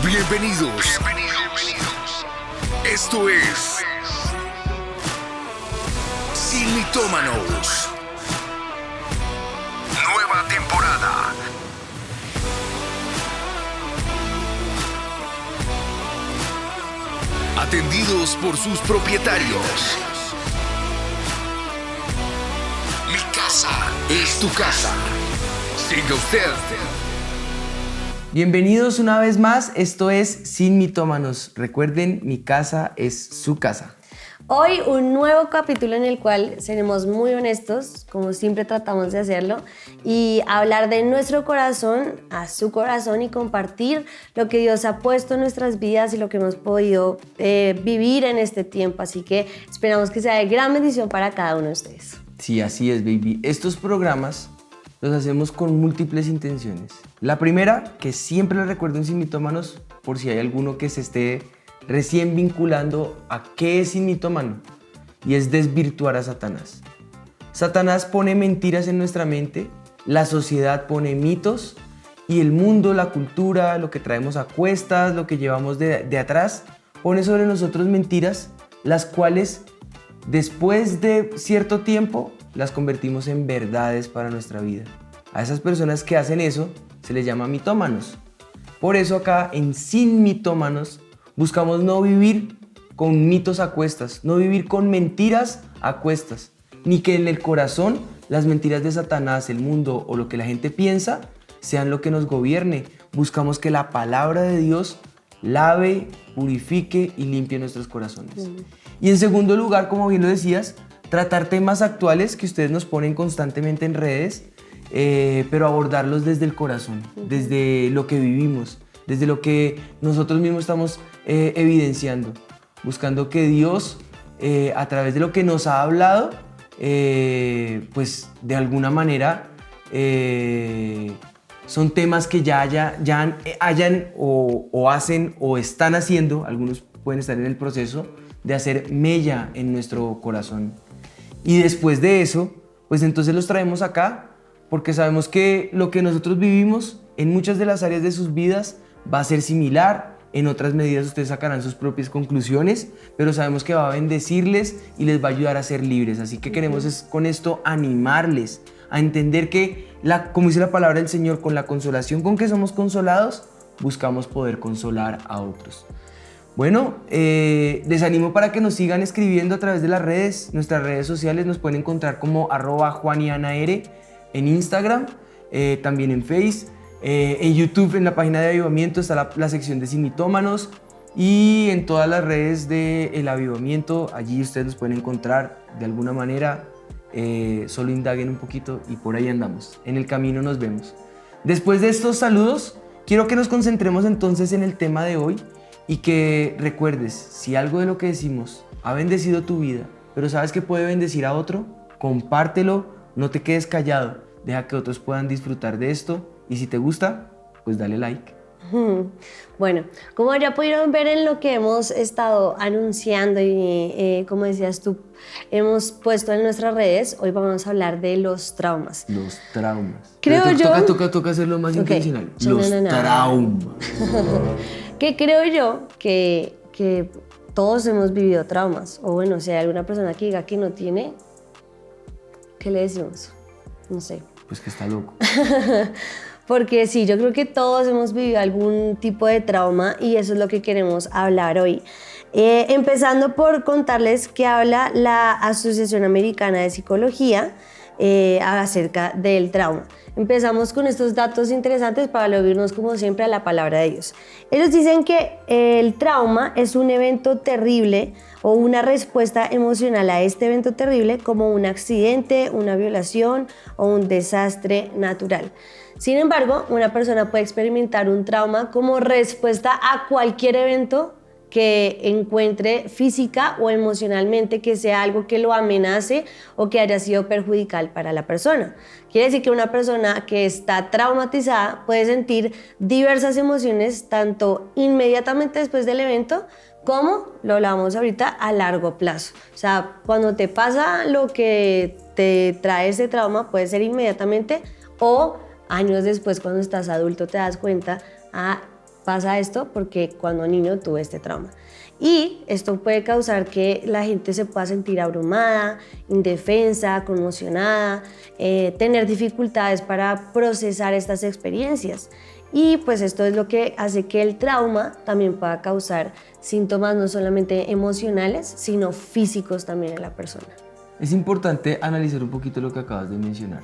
Bienvenidos. Esto es Sin Mitómanos. Nueva temporada. Atendidos por sus propietarios. Mi casa es tu casa. Siga usted. Bienvenidos una vez más, esto es Sin Mitómanos. Recuerden, mi casa es su casa. Hoy un nuevo capítulo en el cual seremos muy honestos, como siempre tratamos de hacerlo, y hablar de nuestro corazón a su corazón y compartir lo que Dios ha puesto en nuestras vidas y lo que hemos podido vivir en este tiempo. Así que esperamos que sea de gran bendición para cada uno de ustedes. Sí, así es, baby. Estos programas los hacemos con múltiples intenciones. La primera, que siempre les recuerdo en Sin Mitómanos, por si hay alguno que se esté recién vinculando a qué es Sin Mitómano, y es desvirtuar a Satanás. Satanás pone mentiras en nuestra mente, la sociedad pone mitos, y el mundo, la cultura, lo que traemos a cuestas, lo que llevamos de atrás, pone sobre nosotros mentiras, las cuales después de cierto tiempo las convertimos en verdades para nuestra vida. A esas personas que hacen eso se les llama mitómanos. Por eso acá en Sin Mitómanos buscamos no vivir con mitos a cuestas, no vivir con mentiras a cuestas, ni que en el corazón las mentiras de Satanás, el mundo o lo que la gente piensa sean lo que nos gobierne. Buscamos que la palabra de Dios lave, purifique y limpie nuestros corazones. Y en segundo lugar, como bien lo decías, tratar temas actuales que ustedes nos ponen constantemente en redes, pero abordarlos desde el corazón, desde lo que vivimos, desde lo que nosotros mismos estamos evidenciando, buscando que Dios, a través de lo que nos ha hablado, pues de alguna manera son temas que ya hayan o hacen o están haciendo, algunos pueden estar en el proceso de hacer mella en nuestro corazón. Y después de eso, pues entonces los traemos acá porque sabemos que lo que nosotros vivimos en muchas de las áreas de sus vidas va a ser similar. En otras medidas ustedes sacarán sus propias conclusiones, pero sabemos que va a bendecirles y les va a ayudar a ser libres. Así que queremos con esto animarles a entender que, como dice la palabra del Señor, con la consolación con que somos consolados, buscamos poder consolar a otros. Bueno, les animo para que nos sigan escribiendo a través de las redes, nuestras redes sociales. Nos pueden encontrar como @JuanYanaR en Instagram, también en Face, en YouTube, en la página de Avivamiento está la sección de Sin Mitómanos, y en todas las redes del Avivamiento, allí ustedes nos pueden encontrar de alguna manera. Solo indaguen un poquito y por ahí andamos. En el camino nos vemos. Después de estos saludos, quiero que nos concentremos entonces en el tema de hoy y que recuerdes, si algo de lo que decimos ha bendecido tu vida, pero sabes que puede bendecir a otro, compártelo, no te quedes callado, deja que otros puedan disfrutar de esto, y si te gusta, pues dale like. Bueno, como ya pudieron ver en lo que hemos estado anunciando y como decías tú, hemos puesto en nuestras redes, hoy vamos a hablar de los traumas. Los traumas. Creo Toca hacerlo más intencional. No, Los traumas. Que creo yo que todos hemos vivido traumas. O bueno, si hay alguna persona que diga que no tiene, ¿qué le decimos? No sé. Pues que está loco. Porque sí, yo creo que todos hemos vivido algún tipo de trauma y eso es lo que queremos hablar hoy. Empezando por contarles que habla la Asociación Americana de Psicología acerca del trauma. Empezamos con estos datos interesantes para luego irnos como siempre a la palabra de Dios. Ellos dicen que el trauma es un evento terrible o una respuesta emocional a este evento terrible, como un accidente, una violación o un desastre natural. Sin embargo, una persona puede experimentar un trauma como respuesta a cualquier evento que encuentre física o emocionalmente, que sea algo que lo amenace o que haya sido perjudicial para la persona. Quiere decir que una persona que está traumatizada puede sentir diversas emociones, tanto inmediatamente después del evento, como, lo hablábamos ahorita, a largo plazo. O sea, cuando te pasa lo que te trae ese trauma, puede ser inmediatamente o años después, cuando estás adulto, te das cuenta, pasa esto porque cuando niño tuve este trauma. Y esto puede causar que la gente se pueda sentir abrumada, indefensa, conmocionada, tener dificultades para procesar estas experiencias. Y pues esto es lo que hace que el trauma también pueda causar síntomas no solamente emocionales, sino físicos también en la persona. Es importante analizar un poquito lo que acabas de mencionar.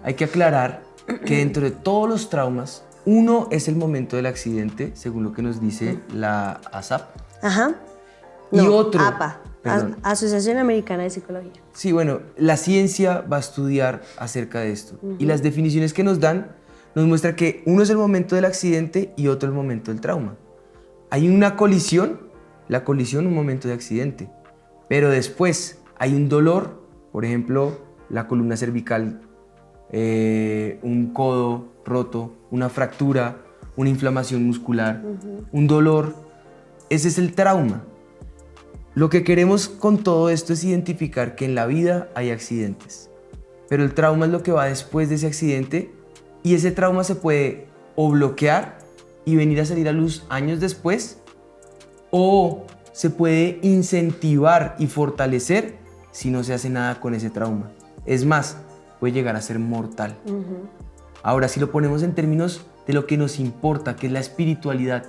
Hay que aclarar que dentro de todos los traumas, uno es el momento del accidente, según lo que nos dice la ASAP. Ajá. Y No, otro, APA, Asociación Americana de Psicología. Sí, bueno, la ciencia va a estudiar acerca de esto. Y las definiciones que nos dan nos muestra que uno es el momento del accidente y otro el momento del trauma. Hay una colisión, la colisión un momento de accidente, pero después hay un dolor, por ejemplo, la columna cervical, un codo roto, una fractura, una inflamación muscular, un dolor. Ese es el trauma. Lo que queremos con todo esto es identificar que en la vida hay accidentes, pero el trauma es lo que va después de ese accidente y ese trauma se puede o bloquear y venir a salir a luz años después, o se puede incentivar y fortalecer si no se hace nada con ese trauma. Es más, puede llegar a ser mortal. Ahora, si lo ponemos en términos de lo que nos importa, que es la espiritualidad,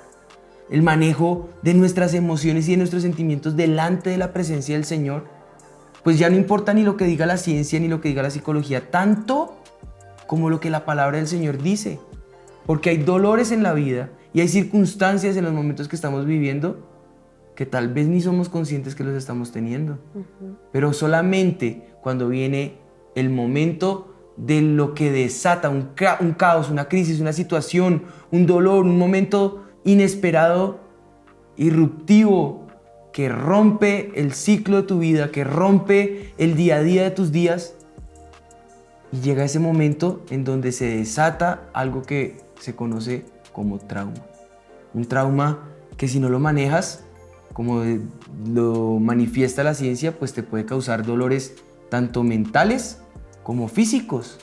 el manejo de nuestras emociones y de nuestros sentimientos delante de la presencia del Señor, pues ya no importa ni lo que diga la ciencia ni lo que diga la psicología, tanto como lo que la palabra del Señor dice. Porque hay dolores en la vida y hay circunstancias en los momentos que estamos viviendo que tal vez ni somos conscientes que los estamos teniendo. Pero solamente cuando viene el momento de lo que desata un caos, una crisis, una situación, un dolor, un momento inesperado, irruptivo, que rompe el ciclo de tu vida, que rompe el día a día de tus días, y llega ese momento en donde se desata algo que se conoce como trauma. Un trauma que si no lo manejas, como lo manifiesta la ciencia, pues te puede causar dolores tanto mentales como físicos.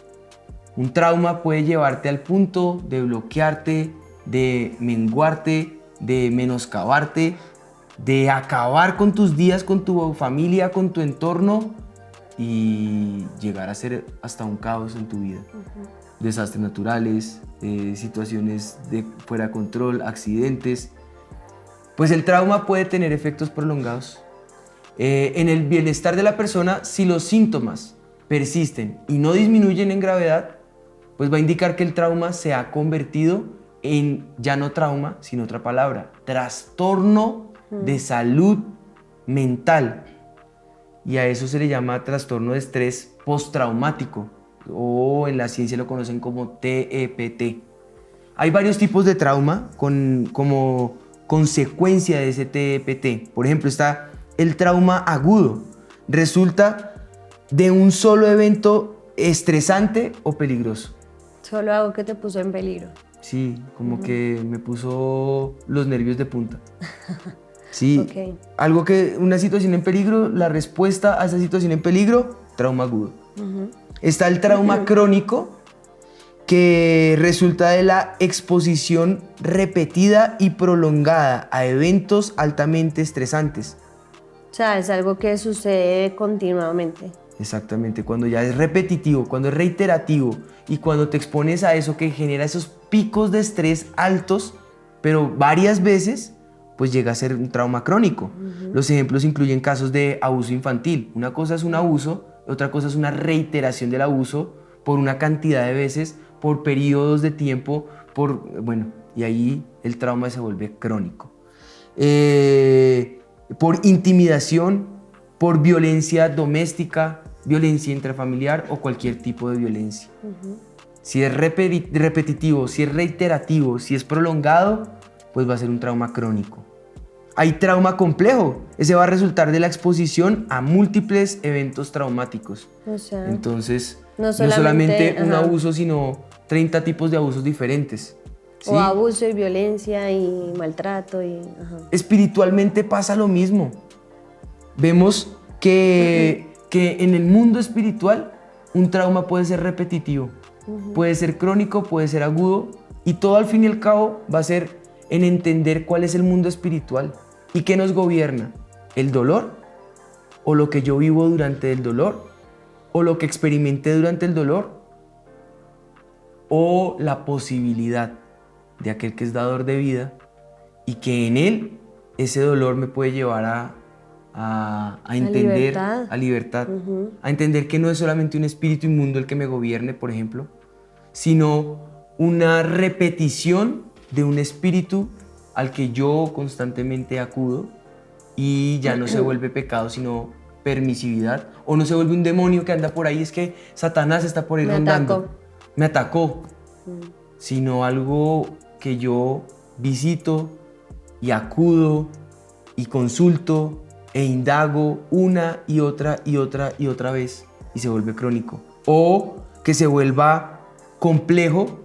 Un trauma puede llevarte al punto de bloquearte, de menguarte, de menoscabarte, de acabar con tus días, con tu familia, con tu entorno y llegar a ser hasta un caos en tu vida. Desastres naturales, situaciones de fuera de control, accidentes. Pues el trauma puede tener efectos prolongados. En el bienestar de la persona, si los síntomas persisten y no disminuyen en gravedad, pues va a indicar que el trauma se ha convertido en ya no trauma, sino otra palabra, trastorno de salud mental. Y a eso se le llama trastorno de estrés postraumático, o en la ciencia lo conocen como TEPT. Hay varios tipos de trauma como consecuencia de ese TEPT. Por ejemplo, está el trauma agudo. Resulta de un solo evento estresante o peligroso. Solo algo que te puso en peligro. Sí, como que me puso los nervios de punta. Sí, Okay. Una situación en peligro, la respuesta a esa situación en peligro, trauma agudo. Está el trauma crónico, que resulta de la exposición repetida y prolongada a eventos altamente estresantes. O sea, es algo que sucede continuamente. Exactamente, cuando ya es repetitivo, cuando es reiterativo y cuando te expones a eso que genera esos picos de estrés altos, pero varias veces, pues llega a ser un trauma crónico. Los ejemplos incluyen casos de abuso infantil. Una cosa es un abuso, otra cosa es una reiteración del abuso por una cantidad de veces, por periodos de tiempo, y ahí el trauma se vuelve crónico. Por intimidación, por violencia doméstica, violencia intrafamiliar o cualquier tipo de violencia. Si es repetitivo, si es reiterativo, si es prolongado, pues va a ser un trauma crónico. Hay trauma complejo. Ese va a resultar de la exposición a múltiples eventos traumáticos. O sea, entonces, no solamente un ajá, abuso, sino 30 tipos de abusos diferentes. ¿Sí? O abuso y violencia y maltrato. Ajá. Espiritualmente pasa lo mismo. Vemos que en el mundo espiritual un trauma puede ser repetitivo, puede ser crónico, puede ser agudo, y todo al fin y al cabo va a ser en entender cuál es el mundo espiritual y qué nos gobierna, el dolor o lo que yo vivo durante el dolor o lo que experimenté durante el dolor o la posibilidad de aquel que es dador de vida y que en él ese dolor me puede llevar a entender a libertad, a entender que no es solamente un espíritu inmundo el que me gobierne, por ejemplo, sino una repetición de un espíritu al que yo constantemente acudo y ya no se vuelve pecado, sino permisividad, o no se vuelve un demonio que anda por ahí, es que Satanás está por ahí rondando. Me atacó, sino algo que yo visito y acudo y consulto e indago una y otra y otra y otra vez y se vuelve crónico. O que se vuelva complejo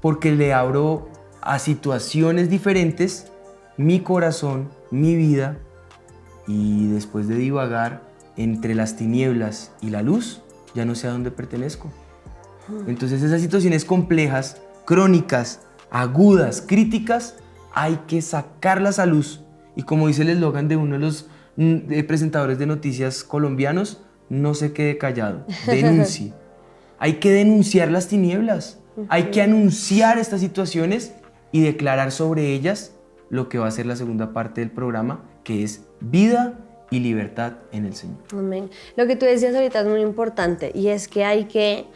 porque le abro a situaciones diferentes mi corazón, mi vida, y después de divagar entre las tinieblas y la luz, ya no sé a dónde pertenezco. Entonces esas situaciones complejas, crónicas, agudas, críticas, hay que sacarlas a luz. Y como dice el eslogan de uno de los presentadores de noticias colombianos, no se quede callado, denuncie. Hay que denunciar las tinieblas, hay que anunciar estas situaciones y declarar sobre ellas lo que va a ser la segunda parte del programa, que es vida y libertad en el Señor. Amén. Lo que tú decías ahorita es muy importante y es que hay que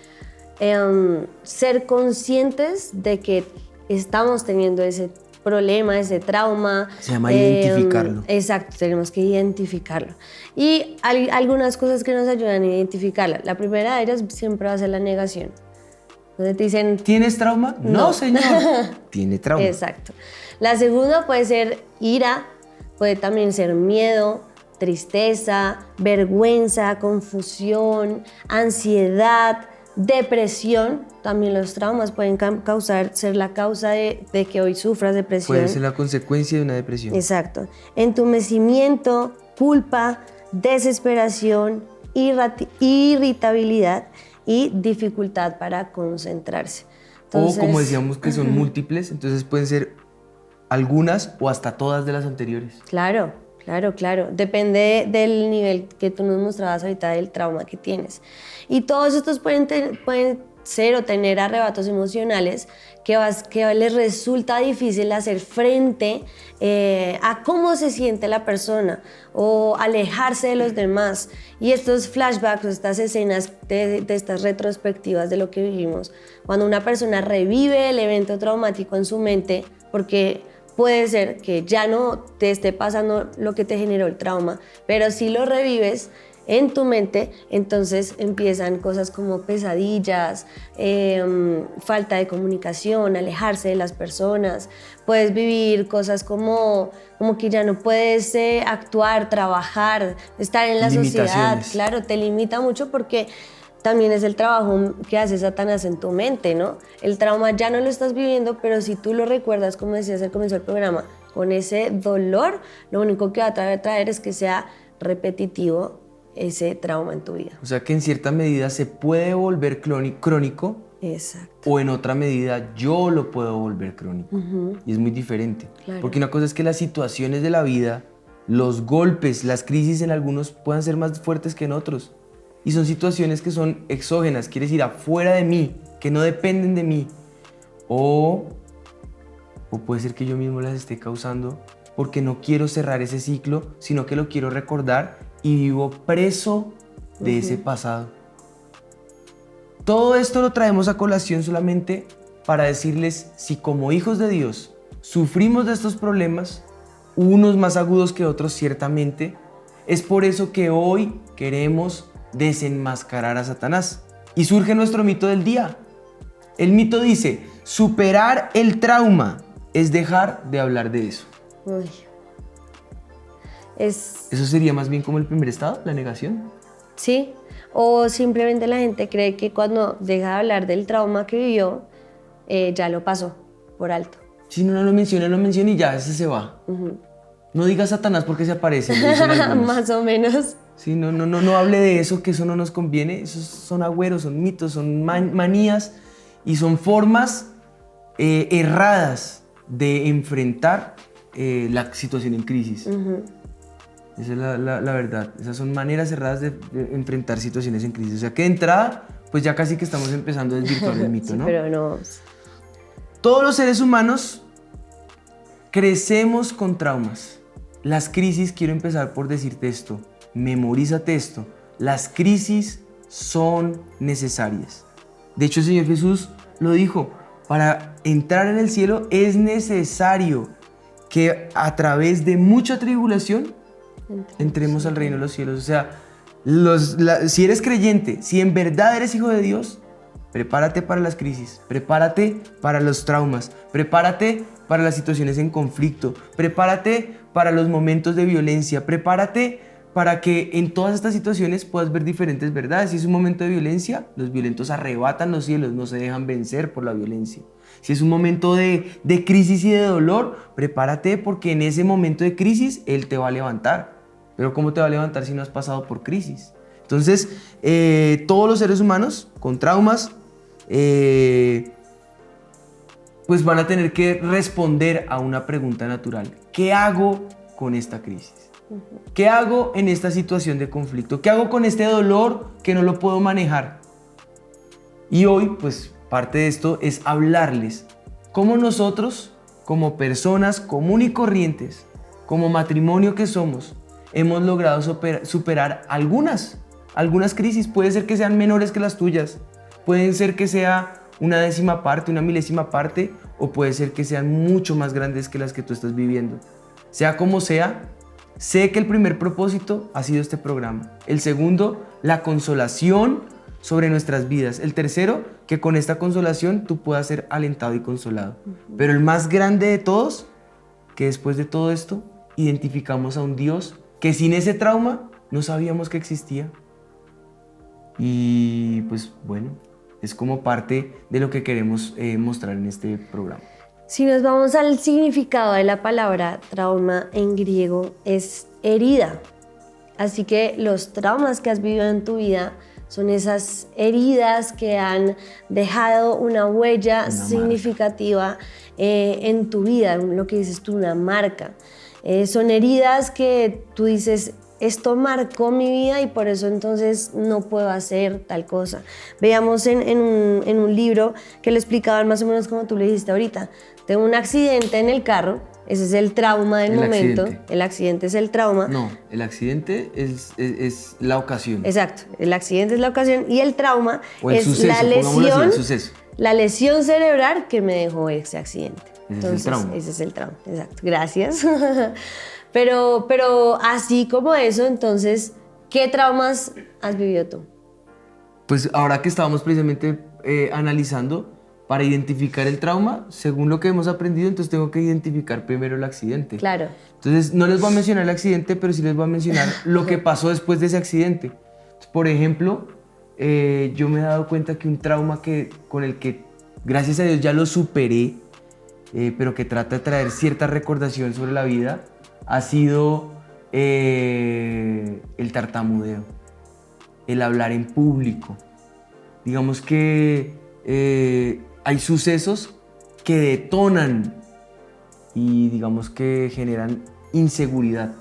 ser conscientes de que estamos teniendo ese problema, ese trauma. Se llama identificarlo. Exacto, tenemos que identificarlo. Y hay algunas cosas que nos ayudan a identificarlo. La primera de ellas siempre va a ser la negación. Entonces te dicen... ¿Tienes trauma? No, señor. Tiene trauma. Exacto. La segunda puede ser ira, puede también ser miedo, tristeza, vergüenza, confusión, ansiedad, depresión. También los traumas pueden ser la causa de que hoy sufras depresión. Puede ser la consecuencia de una depresión. Exacto. Entumecimiento, culpa, desesperación, irritabilidad y dificultad para concentrarse. Entonces, o como decíamos que son múltiples, entonces pueden ser algunas o hasta todas de las anteriores. Claro. Depende del nivel que tú nos mostrabas ahorita del trauma que tienes. Y todos estos pueden ser o tener arrebatos emocionales que les resulta difícil hacer frente a cómo se siente la persona o alejarse de los demás. Y estos flashbacks, estas escenas de estas retrospectivas de lo que vivimos, cuando una persona revive el evento traumático en su mente, porque puede ser que ya no te esté pasando lo que te generó el trauma, pero si lo revives en tu mente, entonces empiezan cosas como pesadillas, falta de comunicación, alejarse de las personas. Puedes vivir cosas como que ya no puedes actuar, trabajar, estar en la sociedad. Claro, te limita mucho porque también es el trabajo que hace Satanás en tu mente, ¿no? El trauma ya no lo estás viviendo, pero si tú lo recuerdas, como decías al comienzo del programa, con ese dolor, lo único que va a traer es que sea repetitivo ese trauma en tu vida. O sea que en cierta medida se puede volver crónico. Exacto. O en otra medida yo lo puedo volver crónico. Y es muy diferente. Claro. Porque una cosa es que las situaciones de la vida, los golpes, las crisis en algunos puedan ser más fuertes que en otros. Y son situaciones que son exógenas, quiere decir afuera de mí, que no dependen de mí. O puede ser que yo mismo las esté causando porque no quiero cerrar ese ciclo, sino que lo quiero recordar y vivo preso de ese pasado. Todo esto lo traemos a colación solamente para decirles, si como hijos de Dios sufrimos de estos problemas, unos más agudos que otros ciertamente, es por eso que hoy queremos desenmascarar a Satanás. Y surge nuestro mito del día. El mito dice, superar el trauma es dejar de hablar de eso. Uy. ¿Eso sería más bien como el primer estado, la negación? Sí, o simplemente la gente cree que cuando deja de hablar del trauma que vivió, ya lo pasó por alto. Si no lo menciona y ya ese se va. No diga Satanás porque se aparece. Más o menos. Sí, no hable de eso, que eso no nos conviene. Esos son agüeros, son mitos, son manías y son formas erradas de enfrentar la situación en crisis. Esa es la verdad. Esas son maneras erradas de enfrentar situaciones en crisis. O sea que de entrada, pues ya casi que estamos empezando a desvirtuar el mito, Sí, ¿no? pero no. Todos los seres humanos crecemos con traumas. Las crisis, quiero empezar por decirte esto, memorízate esto, las crisis son necesarias. De hecho, el Señor Jesús lo dijo, para entrar en el cielo es necesario que a través de mucha tribulación entremos al reino de los cielos. O sea, si eres creyente, si en verdad eres hijo de Dios, prepárate para las crisis, prepárate para los traumas, prepárate para las situaciones en conflicto, prepárate para los momentos de violencia, prepárate para que en todas estas situaciones puedas ver diferentes verdades. Si es un momento de violencia, los violentos arrebatan los cielos, no se dejan vencer por la violencia. Si es un momento de crisis y de dolor, prepárate porque en ese momento de crisis Él te va a levantar. Pero ¿cómo te va a levantar si no has pasado por crisis? Entonces, todos los seres humanos con traumas, pues van a tener que responder a una pregunta natural. ¿Qué hago con esta crisis? ¿Qué hago en esta situación de conflicto? ¿Qué hago con este dolor que no lo puedo manejar? Y hoy, pues, parte de esto es hablarles cómo nosotros, como personas común y corrientes, como matrimonio que somos, hemos logrado superar algunas crisis. Puede ser que sean menores que las tuyas, pueden ser que sea una décima parte, una milésima parte, o puede ser que sean mucho más grandes que las que tú estás viviendo. Sea como sea, sé que el primer propósito ha sido este programa. El segundo, la consolación sobre nuestras vidas. El tercero, que con esta consolación tú puedas ser alentado y consolado. Pero el más grande de todos, que después de todo esto, identificamos a un Dios que sin ese trauma no sabíamos que existía. Y pues bueno, es como parte de lo que queremos mostrar en este programa. Si nos vamos al significado de la palabra trauma en griego, es herida. Así que los traumas que has vivido en tu vida son esas heridas que han dejado una huella significativa en tu vida, lo que dices tú, una marca. Son heridas que tú dices, esto marcó mi vida y por eso entonces no puedo hacer tal cosa. Veíamos en un libro que lo explicaban más o menos como tú le dijiste ahorita. Tengo un accidente en el carro, ese es el trauma del momento. El accidente es el trauma. No, el accidente es la ocasión. Exacto, el accidente es la ocasión y el trauma es suceso, la lesión, el suceso. La lesión cerebral que me dejó ese accidente. Ese es el trauma. Ese es el trauma, exacto. Gracias. Pero así como eso, entonces, ¿qué traumas has vivido tú? Pues ahora que estábamos precisamente analizando, para identificar el trauma, según lo que hemos aprendido, entonces tengo que identificar primero el accidente. Claro. Entonces, no les voy a mencionar el accidente, pero sí les voy a mencionar lo que pasó después de ese accidente. Por ejemplo, yo me he dado cuenta que un trauma con el que, gracias a Dios, ya lo superé, pero que trata de traer cierta recordación sobre la vida, ha sido el tartamudeo, el hablar en público. Digamos que hay sucesos que detonan y digamos que generan inseguridad.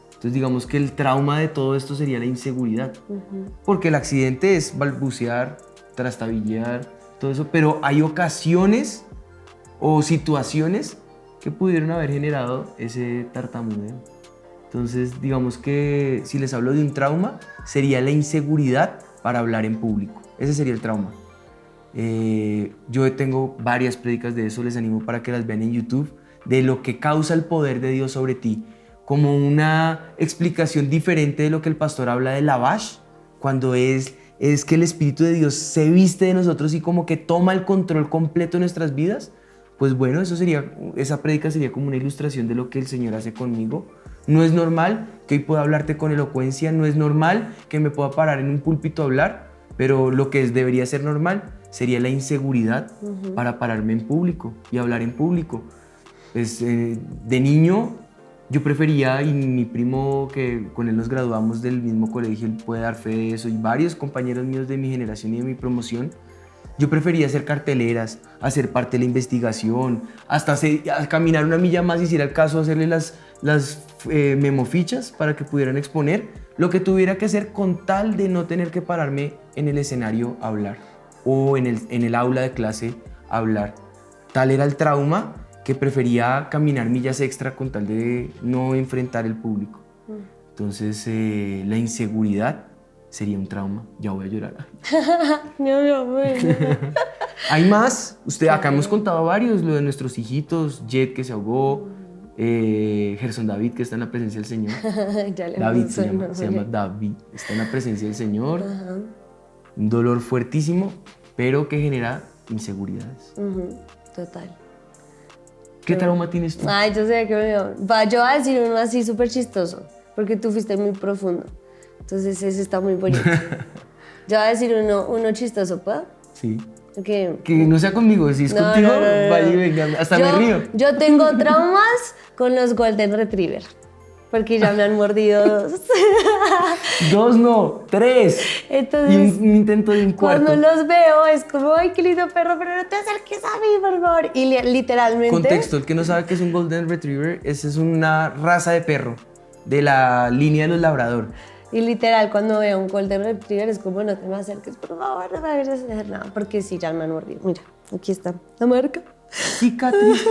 Entonces digamos que el trauma de todo esto sería la inseguridad. Porque el accidente es balbucear, trastabillear, todo eso, pero hay ocasiones o situaciones que pudieron haber generado ese tartamudeo. Entonces digamos que si les hablo de un trauma, sería la inseguridad para hablar en público. Ese sería el trauma. Yo tengo varias prédicas de eso, les animo para que las vean en YouTube, de lo que causa el poder de Dios sobre ti, como una explicación diferente de lo que el pastor habla de lavash, cuando es que el Espíritu de Dios se viste de nosotros y como que toma el control completo de nuestras vidas. Pues bueno, esa prédica sería como una ilustración de lo que el Señor hace conmigo. No es normal que hoy pueda hablarte con elocuencia, no es normal que me pueda parar en un púlpito a hablar, pero lo que debería ser normal sería la inseguridad para pararme en público y hablar en público. Pues, de niño yo prefería, y mi primo que con él nos graduamos del mismo colegio, él puede dar fe de eso, y varios compañeros míos de mi generación y de mi promoción, Yo prefería hacer carteleras, hacer parte de la investigación, hasta caminar una milla más y si era el caso hacerle las memofichas para que pudieran exponer lo que tuviera que hacer con tal de no tener que pararme en el escenario a hablar o en el aula de clase a hablar. Tal era el trauma que prefería caminar millas extra con tal de no enfrentar el público. Entonces la inseguridad sería un trauma. Ya voy a llorar. Hay más. Acá hemos contado varios, lo de nuestros hijitos, Jet que se ahogó, Gerson David que está en la presencia del Señor. David se llama David, está en la presencia del Señor. Un dolor fuertísimo, pero que genera inseguridades. Total. ¿Qué trauma tienes tú? Ay, yo sé que yo voy a decir uno así súper chistoso, porque tú fuiste muy profundo. Entonces ese está muy bonito. Yo voy a decir uno chistoso, ¿puedo? Sí. Okay. Que no sea conmigo, si es contigo, vaya y venga, hasta me río. Yo tengo traumas con los Golden Retriever, porque ya me han mordido 2. 2 no, 3. Entonces, y un intento de un cuarto. Cuando los veo es como, ay, qué lindo perro, pero no te acerques a mí, por favor. Y literalmente... Contexto, el que no sabe qué es un Golden Retriever, esa es una raza de perro de la línea de los labrador. Y literal, cuando veo un Golden Retriever es como, no te me acerques, por favor, no me vayas a hacer nada, porque sí, ya me han mordido. Mira, aquí está la marca. Cicatriz.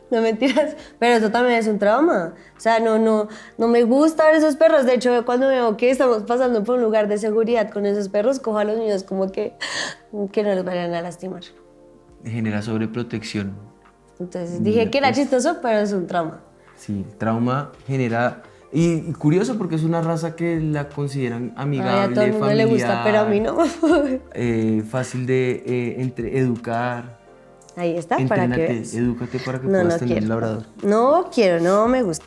No mentiras, pero eso también es un trauma. O sea, no me gusta ver esos perros. De hecho, cuando veo que estamos pasando por un lugar de seguridad con esos perros, cojo a los niños como que no los vayan a lastimar. Genera sobreprotección. Entonces dije que era chistoso, pero es un trauma. Sí, el trauma genera... Y curioso porque es una raza que la consideran amigable, a todo el mundo familiar, le gusta, pero a mí no. Fácil de educar. Ahí está, Entrénate, para que veas. Edúcate para que puedas tener un labrador. No quiero, no me gusta.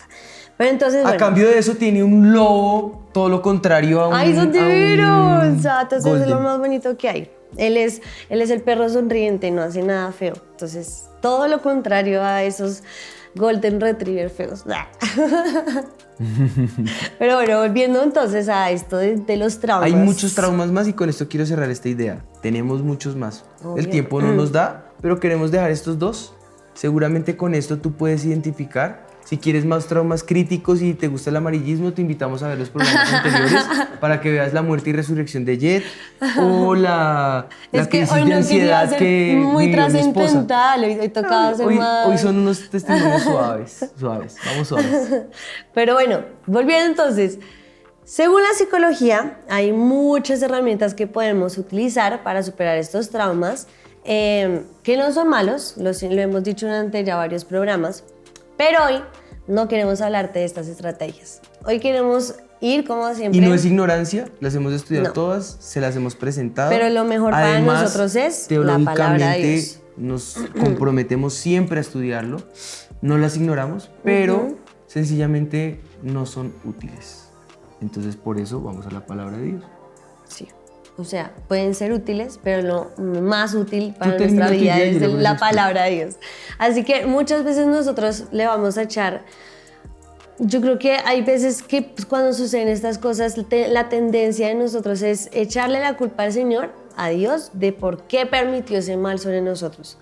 Pero entonces, A cambio de eso tiene un lobo, todo lo contrario a un... ¡Ay, son divinos! Entonces golden. es lo más bonito que hay. Él es el perro sonriente, no hace nada feo. Entonces, todo lo contrario a esos Golden Retriever feos. Pero bueno, volviendo entonces a esto de los traumas. Hay muchos traumas más y con esto quiero cerrar esta idea. Tenemos muchos más. Obvio. El tiempo no nos da, pero queremos dejar estos 2. Seguramente con esto tú puedes identificar. Si quieres más traumas críticos y te gusta el amarillismo, te invitamos a ver los programas anteriores para que veas la muerte y resurrección de Jet o la crisis de ansiedad que muy vivió mi esposa. trascendental, hoy tocaba hacer más. Hoy son unos testimonios suaves, vamos suaves. Pero bueno, volviendo entonces, según la psicología, hay muchas herramientas que podemos utilizar para superar estos traumas, que no son malos, lo hemos dicho durante ya varios programas, pero hoy no queremos hablarte de estas estrategias. Hoy queremos ir como siempre. Y no es ignorancia, las hemos estudiado No. todas, se las hemos presentado. Pero lo mejor para nosotros es la palabra de Dios. Nos comprometemos siempre a estudiarlo, no las ignoramos, pero sencillamente no son útiles. Entonces por eso vamos a la palabra de Dios. Sí. O sea, pueden ser útiles, pero lo más útil para Tú nuestra termina tu vida idea y es yo luego la les palabra de Dios. Así que muchas veces nosotros le vamos a echar... Yo creo que hay veces que pues, cuando suceden estas cosas, la tendencia de nosotros es echarle la culpa al Señor, a Dios, de por qué permitió ese mal sobre nosotros.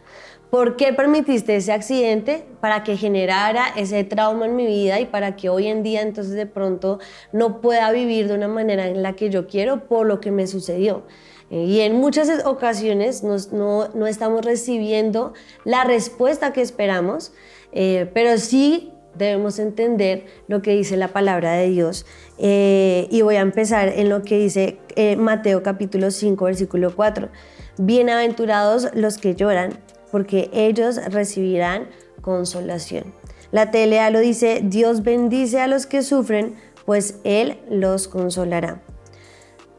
¿Por qué permitiste ese accidente para que generara ese trauma en mi vida y para que hoy en día entonces de pronto no pueda vivir de una manera en la que yo quiero por lo que me sucedió? Y en muchas ocasiones no estamos recibiendo la respuesta que esperamos, pero sí debemos entender lo que dice la palabra de Dios. Y voy a empezar en lo que dice Mateo capítulo 5, versículo 4. Bienaventurados los que lloran, porque ellos recibirán consolación. La TLA lo dice, Dios bendice a los que sufren, pues Él los consolará.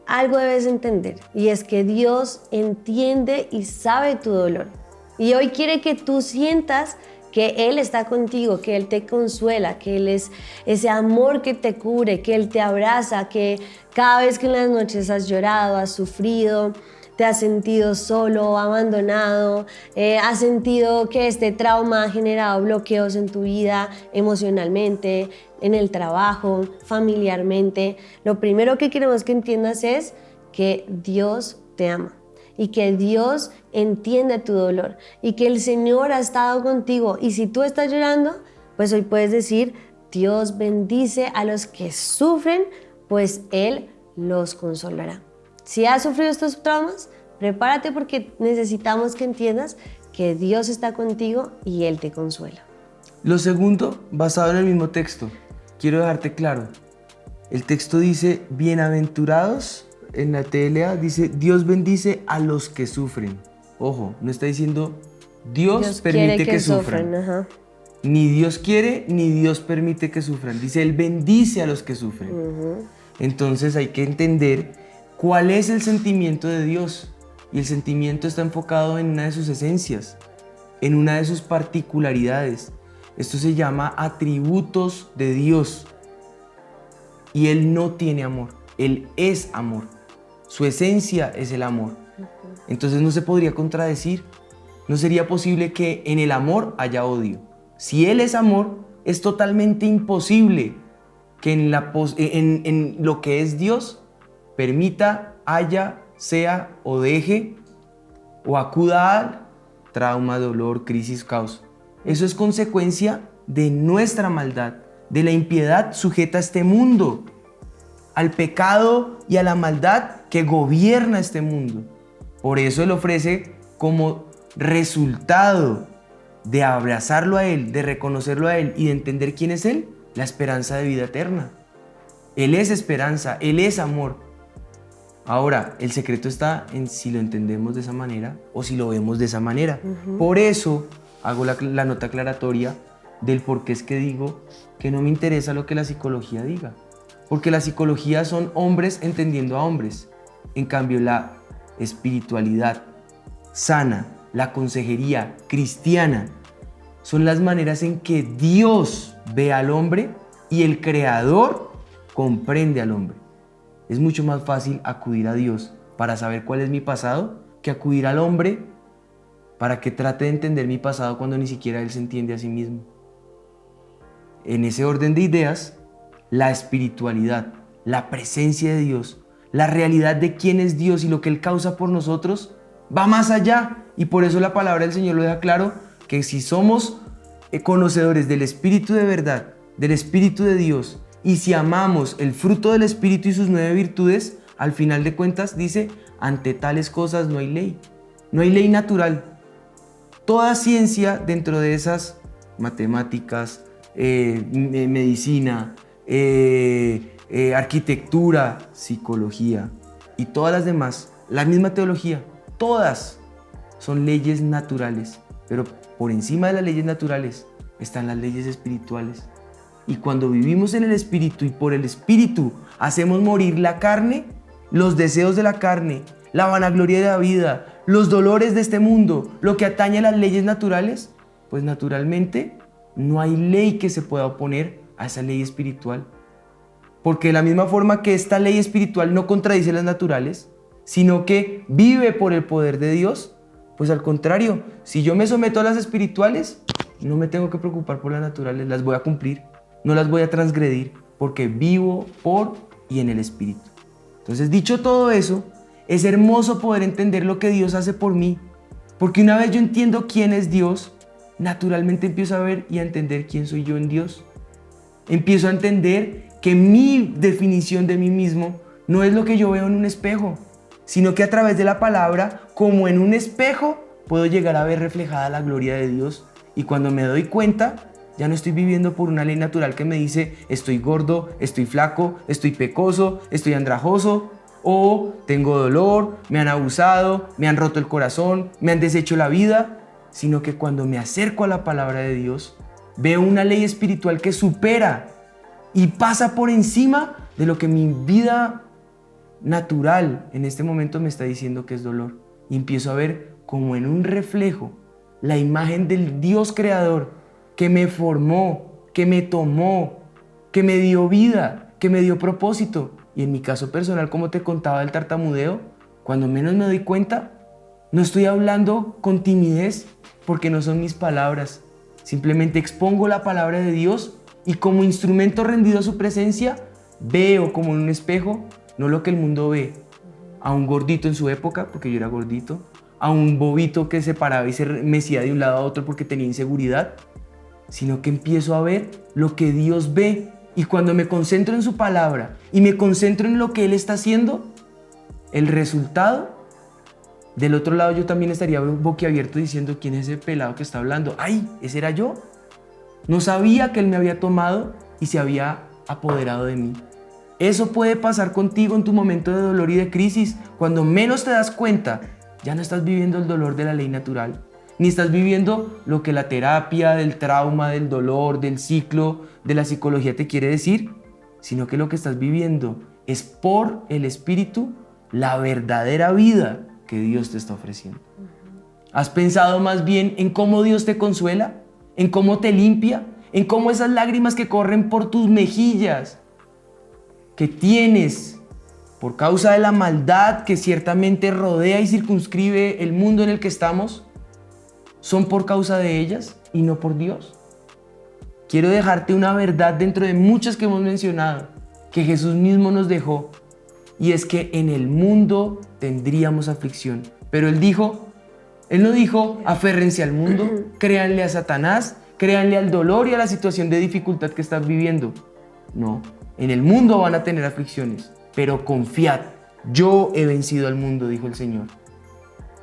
Algo debes entender, y es que Dios entiende y sabe tu dolor. Y hoy quiere que tú sientas que Él está contigo, que Él te consuela, que Él es ese amor que te cubre, que Él te abraza, que cada vez que en las noches has llorado, has sufrido, te has sentido solo, abandonado, has sentido que este trauma ha generado bloqueos en tu vida emocionalmente, en el trabajo, familiarmente. Lo primero que queremos que entiendas es que Dios te ama y que Dios entiende tu dolor y que el Señor ha estado contigo. Y si tú estás llorando, pues hoy puedes decir, Dios bendice a los que sufren, pues Él los consolará. Si has sufrido estos traumas, prepárate porque necesitamos que entiendas que Dios está contigo y Él te consuela. Lo segundo, basado en el mismo texto, quiero dejarte claro. El texto dice, bienaventurados, en la TLA dice, Dios bendice a los que sufren. Ojo, no está diciendo, Dios permite que sufran. Ajá. Ni Dios quiere, ni Dios permite que sufran. Dice, Él bendice a los que sufren. Entonces hay que entender cuál es el sentimiento de Dios. Y el sentimiento está enfocado en una de sus esencias, en una de sus particularidades. Esto se llama atributos de Dios. Y Él no tiene amor, Él es amor. Su esencia es el amor. Entonces no se podría contradecir. No sería posible que en el amor haya odio. Si Él es amor, es totalmente imposible que en lo que es Dios permita, haya, sea o deje o acuda al trauma, dolor, crisis, caos. Eso es consecuencia de nuestra maldad, de la impiedad sujeta a este mundo, al pecado y a la maldad que gobierna este mundo. Por eso Él ofrece como resultado de abrazarlo a Él, de reconocerlo a Él y de entender quién es Él, la esperanza de vida eterna. Él es esperanza, Él es amor. Ahora, el secreto está en si lo entendemos de esa manera o si lo vemos de esa manera. Por eso hago la nota aclaratoria del por qué es que digo que no me interesa lo que la psicología diga. Porque la psicología son hombres entendiendo a hombres. En cambio, la espiritualidad sana, la consejería cristiana, son las maneras en que Dios ve al hombre y el Creador comprende al hombre. Es mucho más fácil acudir a Dios para saber cuál es mi pasado que acudir al hombre para que trate de entender mi pasado cuando ni siquiera él se entiende a sí mismo. En ese orden de ideas, la espiritualidad, la presencia de Dios, la realidad de quién es Dios y lo que Él causa por nosotros, va más allá. Y por eso la palabra del Señor lo deja claro, que si somos conocedores del Espíritu de verdad, del Espíritu de Dios, y si amamos el fruto del Espíritu y sus 9 virtudes, al final de cuentas dice, ante tales cosas no hay ley. No hay ley natural. Toda ciencia dentro de esas, matemáticas, medicina, arquitectura, psicología y todas las demás, la misma teología, todas son leyes naturales, pero por encima de las leyes naturales están las leyes espirituales. Y cuando vivimos en el Espíritu y por el Espíritu hacemos morir la carne, los deseos de la carne, la vanagloria de la vida, los dolores de este mundo, lo que atañe a las leyes naturales, pues naturalmente no hay ley que se pueda oponer a esa ley espiritual. Porque de la misma forma que esta ley espiritual no contradice las naturales, sino que vive por el poder de Dios, pues al contrario, si yo me someto a las espirituales, no me tengo que preocupar por las naturales, las voy a cumplir, no las voy a transgredir, porque vivo por y en el Espíritu. Entonces, dicho todo eso, es hermoso poder entender lo que Dios hace por mí, porque una vez yo entiendo quién es Dios, naturalmente empiezo a ver y a entender quién soy yo en Dios. Empiezo a entender que mi definición de mí mismo no es lo que yo veo en un espejo, sino que a través de la palabra, como en un espejo, puedo llegar a ver reflejada la gloria de Dios. Y cuando me doy cuenta, ya no estoy viviendo por una ley natural que me dice estoy gordo, estoy flaco, estoy pecoso, estoy andrajoso, o tengo dolor, me han abusado, me han roto el corazón, me han deshecho la vida, sino que cuando me acerco a la palabra de Dios, veo una ley espiritual que supera y pasa por encima de lo que mi vida natural en este momento me está diciendo que es dolor. Y empiezo a ver como en un reflejo la imagen del Dios creador que me formó, que me tomó, que me dio vida, que me dio propósito. Y en mi caso personal, como te contaba del tartamudeo, cuando menos me doy cuenta, no estoy hablando con timidez porque no son mis palabras. Simplemente expongo la palabra de Dios y como instrumento rendido a su presencia, veo como en un espejo, no lo que el mundo ve, a un gordito en su época, porque yo era gordito, a un bobito que se paraba y se mecía de un lado a otro porque tenía inseguridad, sino que empiezo a ver lo que Dios ve. Y cuando me concentro en su palabra y me concentro en lo que Él está haciendo, el resultado, del otro lado yo también estaría boquiabierto diciendo, ¿quién es ese pelado que está hablando? ¡Ay, ese era yo! No sabía que Él me había tomado y se había apoderado de mí. Eso puede pasar contigo en tu momento de dolor y de crisis. Cuando menos te das cuenta, ya no estás viviendo el dolor de la ley natural, ni estás viviendo lo que la terapia del trauma, del dolor, del ciclo, de la psicología te quiere decir, sino que lo que estás viviendo es por el Espíritu la verdadera vida que Dios te está ofreciendo. ¿Has pensado más bien en cómo Dios te consuela? ¿En cómo te limpia? ¿En cómo esas lágrimas que corren por tus mejillas, que tienes por causa de la maldad que ciertamente rodea y circunscribe el mundo en el que estamos, son por causa de ellas y no por Dios? Quiero dejarte una verdad dentro de muchas que hemos mencionado, que Jesús mismo nos dejó, y es que en el mundo tendríamos aflicción. Pero Él no dijo, aférrense al mundo, créanle a Satanás, créanle al dolor y a la situación de dificultad que estás viviendo. No, en el mundo van a tener aflicciones, pero confiad, yo he vencido al mundo, dijo el Señor.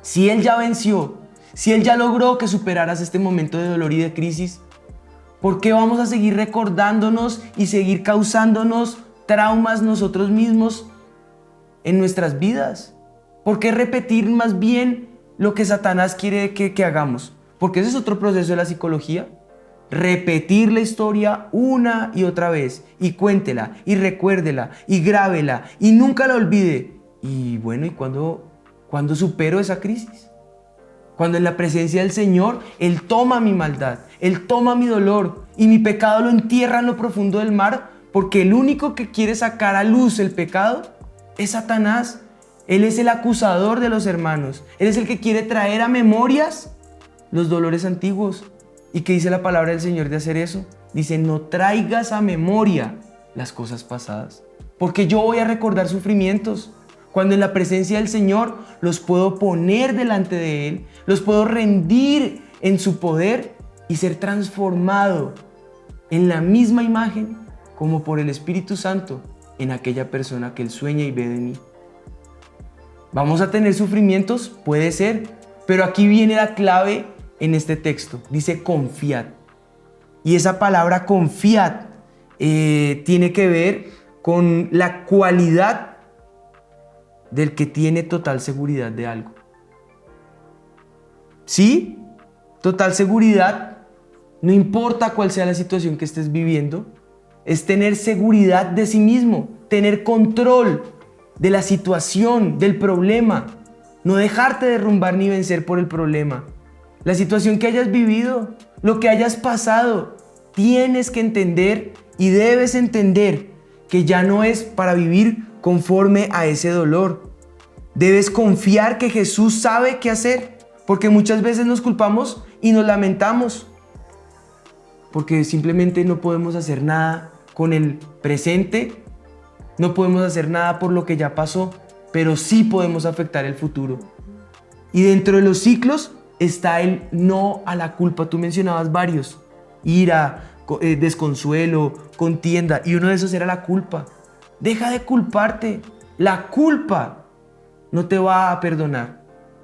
Si Él ya venció, si Él ya logró que superaras este momento de dolor y de crisis, ¿por qué vamos a seguir recordándonos y seguir causándonos traumas nosotros mismos en nuestras vidas? ¿Por qué repetir más bien lo que Satanás quiere que hagamos? Porque ese es otro proceso de la psicología. Repetir la historia una y otra vez, y cuéntela, y recuérdela, y grábela, y nunca la olvide. Y bueno, ¿y cuándo supero esa crisis? Cuando en la presencia del Señor, Él toma mi maldad, Él toma mi dolor, y mi pecado lo entierra en lo profundo del mar, porque el único que quiere sacar a luz el pecado es Satanás. Él es el acusador de los hermanos. Él es el que quiere traer a memorias los dolores antiguos. ¿Y qué dice la palabra del Señor de hacer eso? Dice, no traigas a memoria las cosas pasadas, porque yo voy a recordar sufrimientos. Cuando en la presencia del Señor los puedo poner delante de Él, los puedo rendir en su poder y ser transformado en la misma imagen como por el Espíritu Santo en aquella persona que Él sueña y ve de mí. ¿Vamos a tener sufrimientos? Puede ser, pero aquí viene la clave en este texto. Dice confiad. Y esa palabra confiad tiene que ver con la cualidad del que tiene total seguridad de algo. ¿Sí? Total seguridad, no importa cuál sea la situación que estés viviendo, es tener seguridad de sí mismo, tener control de la situación, del problema, no dejarte derrumbar ni vencer por el problema. La situación que hayas vivido, lo que hayas pasado, tienes que entender y debes entender que ya no es para vivir conforme a ese dolor. Debes confiar que Jesús sabe qué hacer, porque muchas veces nos culpamos y nos lamentamos, porque simplemente no podemos hacer nada con el presente, no podemos hacer nada por lo que ya pasó, pero sí podemos afectar el futuro. Y dentro de los ciclos está el no a la culpa. Tú mencionabas varios: ira, desconsuelo, contienda, y uno de esos era la culpa. Deja de culparte. La culpa no te va a perdonar.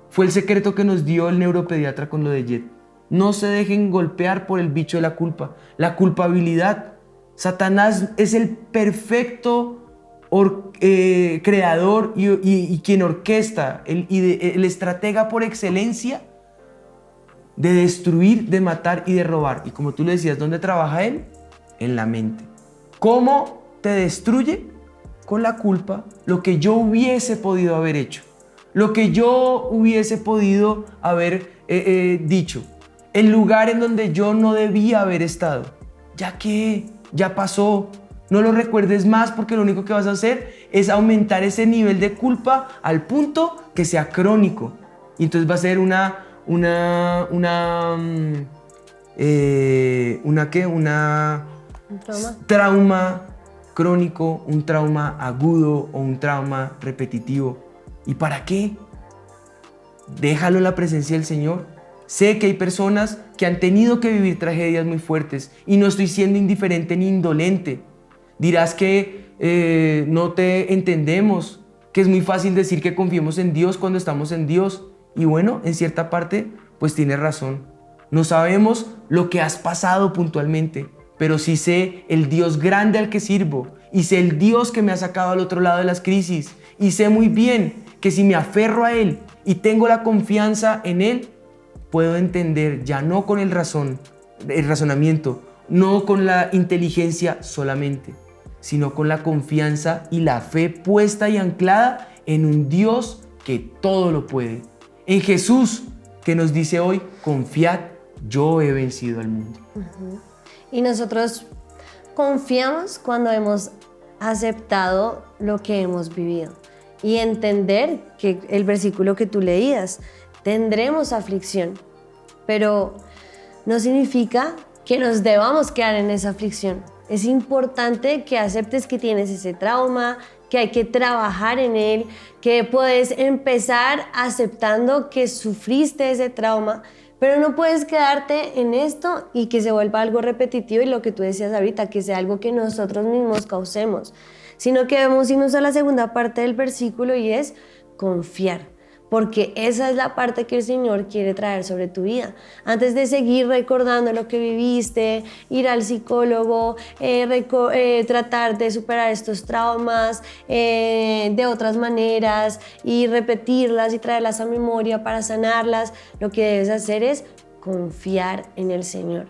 Fue el secreto que nos dio el neuropediatra con lo de Jet. No se dejen golpear por el bicho de la culpa. La culpabilidad. Satanás es el perfecto creador y quien orquesta, el estratega por excelencia de destruir, de matar y de robar. Y como tú le decías, ¿dónde trabaja él? En la mente. ¿Cómo te destruye? Con la culpa, lo que yo hubiese podido haber hecho, lo que yo hubiese podido haber dicho, el lugar en donde yo no debía haber estado. Ya que ya pasó, no lo recuerdes más, porque lo único que vas a hacer es aumentar ese nivel de culpa al punto que sea crónico. Y entonces va a ser un trauma crónico, un trauma agudo o un trauma repetitivo. ¿Y para qué? Déjalo en la presencia del Señor. Sé que hay personas que han tenido que vivir tragedias muy fuertes y no estoy siendo indiferente ni indolente. Dirás que no te entendemos, que es muy fácil decir que confiemos en Dios cuando estamos en Dios. Y bueno, en cierta parte, pues tienes razón. No sabemos lo que has pasado puntualmente, pero sí sé el Dios grande al que sirvo y sé el Dios que me ha sacado al otro lado de las crisis. Y sé muy bien que si me aferro a Él y tengo la confianza en Él, puedo entender ya no con el razonamiento, no con la inteligencia solamente, sino con la confianza y la fe puesta y anclada en un Dios que todo lo puede. En Jesús, que nos dice hoy, confiad, yo he vencido al mundo. Y nosotros confiamos cuando hemos aceptado lo que hemos vivido y entender que el versículo que tú leías, tendremos aflicción, pero no significa que nos debamos quedar en esa aflicción. Es importante que aceptes que tienes ese trauma, que hay que trabajar en él, que puedes empezar aceptando que sufriste ese trauma, pero no puedes quedarte en esto y que se vuelva algo repetitivo y lo que tú decías ahorita, que sea algo que nosotros mismos causemos, sino que debemos irnos a la segunda parte del versículo y es confiar. Porque esa es la parte que el Señor quiere traer sobre tu vida. Antes de seguir recordando lo que viviste, ir al psicólogo, tratar de superar estos traumas de otras maneras y repetirlas y traerlas a memoria para sanarlas, lo que debes hacer es confiar en el Señor.